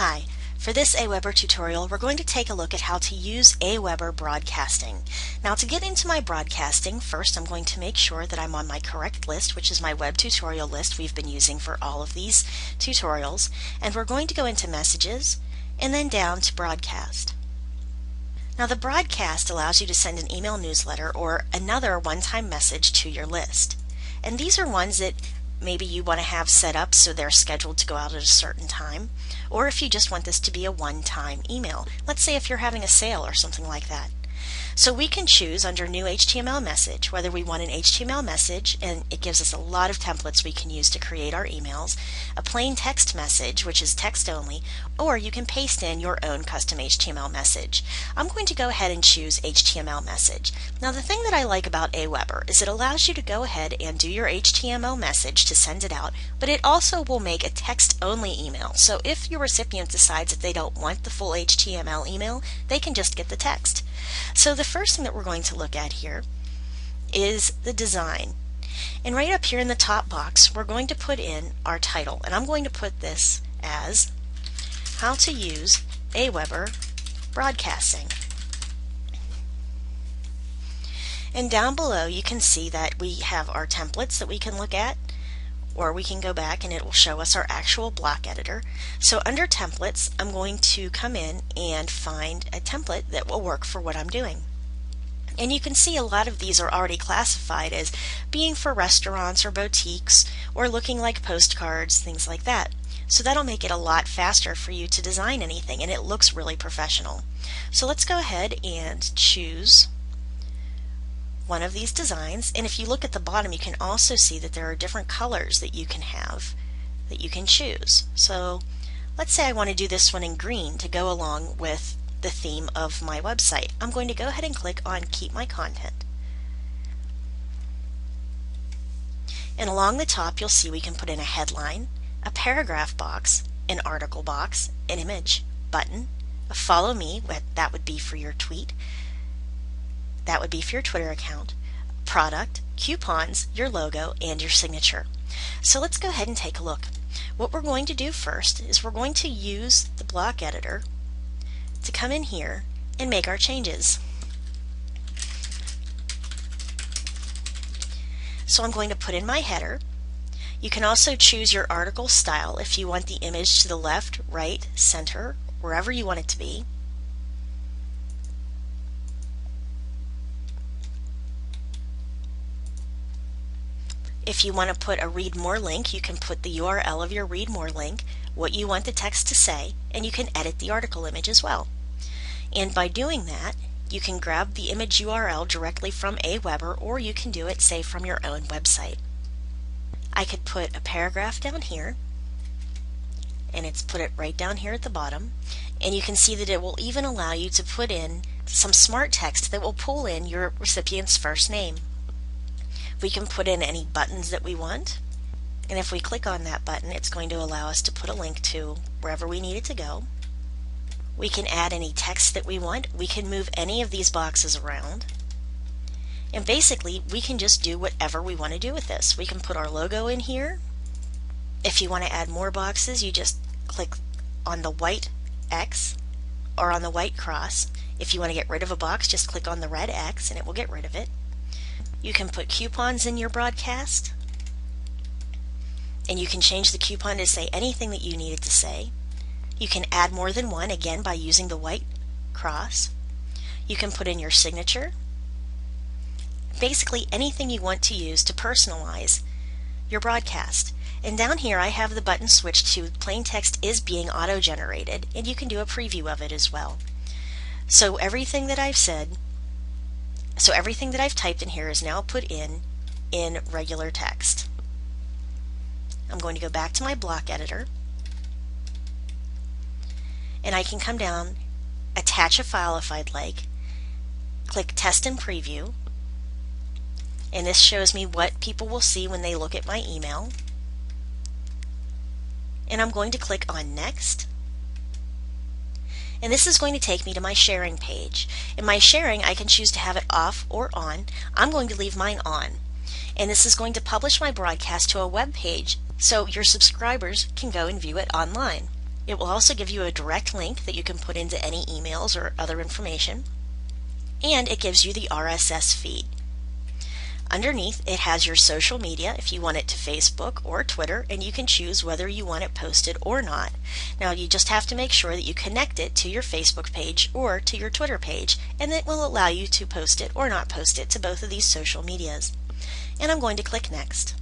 Hi, for this Aweber tutorial we're going to take a look at how to use Aweber Broadcasting. Now to get into my broadcasting, first I'm going to make sure that I'm on my correct list, which is my web tutorial list we've been using for all of these tutorials, and we're going to go into Messages and then down to Broadcast. Now the broadcast allows you to send an email newsletter or another one-time message to your list. And these are ones that maybe you want to have set up so they're scheduled to go out at a certain time, or if you just want this to be a one-time email. Let's say if you're having a sale or something like that. So we can choose under New HTML Message whether we want an HTML message, and it gives us a lot of templates we can use to create our emails, a plain text message, which is text only, or you can paste in your own custom HTML message. I'm going to go ahead and choose HTML message. Now the thing that I like about Aweber is it allows you to go ahead and do your HTML message to send it out, but it also will make a text only email. So if your recipient decides that they don't want the full HTML email, they can just get the text. So the first thing that we're going to look at here is the design. And right up here in the top box, we're going to put in our title. And I'm going to put this as How to Use Aweber Broadcasting. And down below you can see that we have our templates that we can look at, or we can go back and it will show us our actual block editor. So under templates, I'm going to come in and find a template that will work for what I'm doing. And you can see a lot of these are already classified as being for restaurants or boutiques or looking like postcards, things like that. So that'll make it a lot faster for you to design anything, and it looks really professional. So let's go ahead and choose one of these designs, and if you look at the bottom you can also see that there are different colors that you can have that you can choose. So let's say I want to do this one in green to go along with the theme of my website. I'm going to go ahead and click on Keep My Content. And along the top you'll see we can put in a headline, a paragraph box, an article box, an image, button, a follow me, that would be for your tweet, that would be for your Twitter account, product, coupons, your logo, and your signature. So let's go ahead and take a look. What we're going to do first is we're going to use the block editor to come in here and make our changes. So I'm going to put in my header. You can also choose your article style if you want the image to the left, right, center, wherever you want it to be. If you want to put a read more link, you can put the URL of your read more link, what you want the text to say, and you can edit the article image as well. And by doing that, you can grab the image URL directly from Aweber, or you can do it, say, from your own website. I could put a paragraph down here, and it's put it right down here at the bottom, and you can see that it will even allow you to put in some smart text that will pull in your recipient's first name. We can put in any buttons that we want, and if we click on that button it's going to allow us to put a link to wherever we need it to go. We can add any text that we want. We can move any of these boxes around, and basically we can just do whatever we want to do with this. We can put our logo in here. If you want to add more boxes, you just click on the white X or on the white cross. If you want to get rid of a box, just click on the red X and it will get rid of it. You can put coupons in your broadcast, and you can change the coupon to say anything that you need it to say. You can add more than one, again by using the white cross. You can put in your signature. Basically anything you want to use to personalize your broadcast. And down here I have the button switched to plain text is being auto-generated, and you can do a preview of it as well. So everything that I've typed in here is now put in regular text. I'm going to go back to my block editor, and I can come down, attach a file if I'd like, click Test and Preview, and this shows me what people will see when they look at my email. And I'm going to click on Next. And this is going to take me to my sharing page. In my sharing, I can choose to have it off or on. I'm going to leave mine on. And this is going to publish my broadcast to a web page so your subscribers can go and view it online. It will also give you a direct link that you can put into any emails or other information, and it gives you the RSS feed. Underneath, it has your social media if you want it to Facebook or Twitter, and you can choose whether you want it posted or not. Now, you just have to make sure that you connect it to your Facebook page or to your Twitter page, and it will allow you to post it or not post it to both of these social medias. And I'm going to click Next.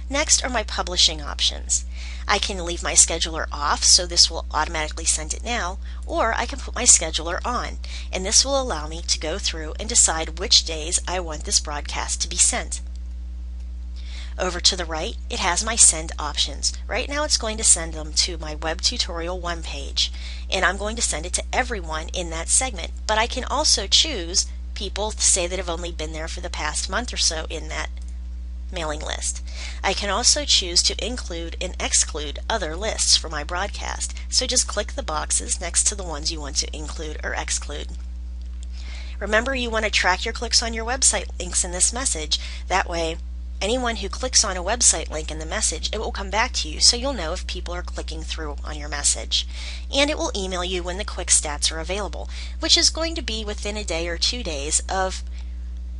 Next are my publishing options. I can leave my scheduler off, so this will automatically send it now, or I can put my scheduler on, and this will allow me to go through and decide which days I want this broadcast to be sent. Over to the right, it has my send options. Right now it's going to send them to my Web Tutorial 1 page, and I'm going to send it to everyone in that segment, but I can also choose people, say, that have only been there for the past month or so in that mailing list. I can also choose to include and exclude other lists for my broadcast, so just click the boxes next to the ones you want to include or exclude. Remember, you want to track your clicks on your website links in this message. That way, anyone who clicks on a website link in the message, it will come back to you, so you'll know if people are clicking through on your message. And it will email you when the quick stats are available, which is going to be within a day or 2 days of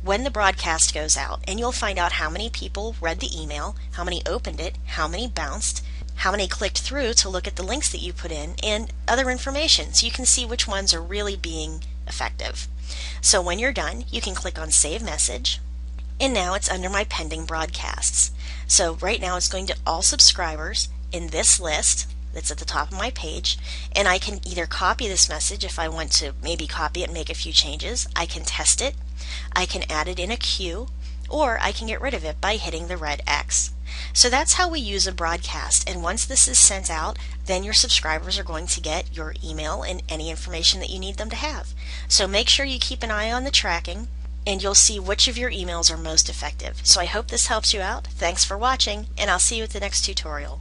when the broadcast goes out, and you'll find out how many people read the email, how many opened it, how many bounced, how many clicked through to look at the links that you put in, and other information, so you can see which ones are really being effective. So when you're done, you can click on Save Message, and now it's under my pending broadcasts. So right now it's going to all subscribers in this list that's at the top of my page, and I can either copy this message if I want to maybe copy it and make a few changes. I can test it, I can add it in a queue, or I can get rid of it by hitting the red X. So that's how we use a broadcast, and once this is sent out, then your subscribers are going to get your email and any information that you need them to have. So make sure you keep an eye on the tracking, and you'll see which of your emails are most effective. So I hope this helps you out. Thanks for watching, and I'll see you at the next tutorial.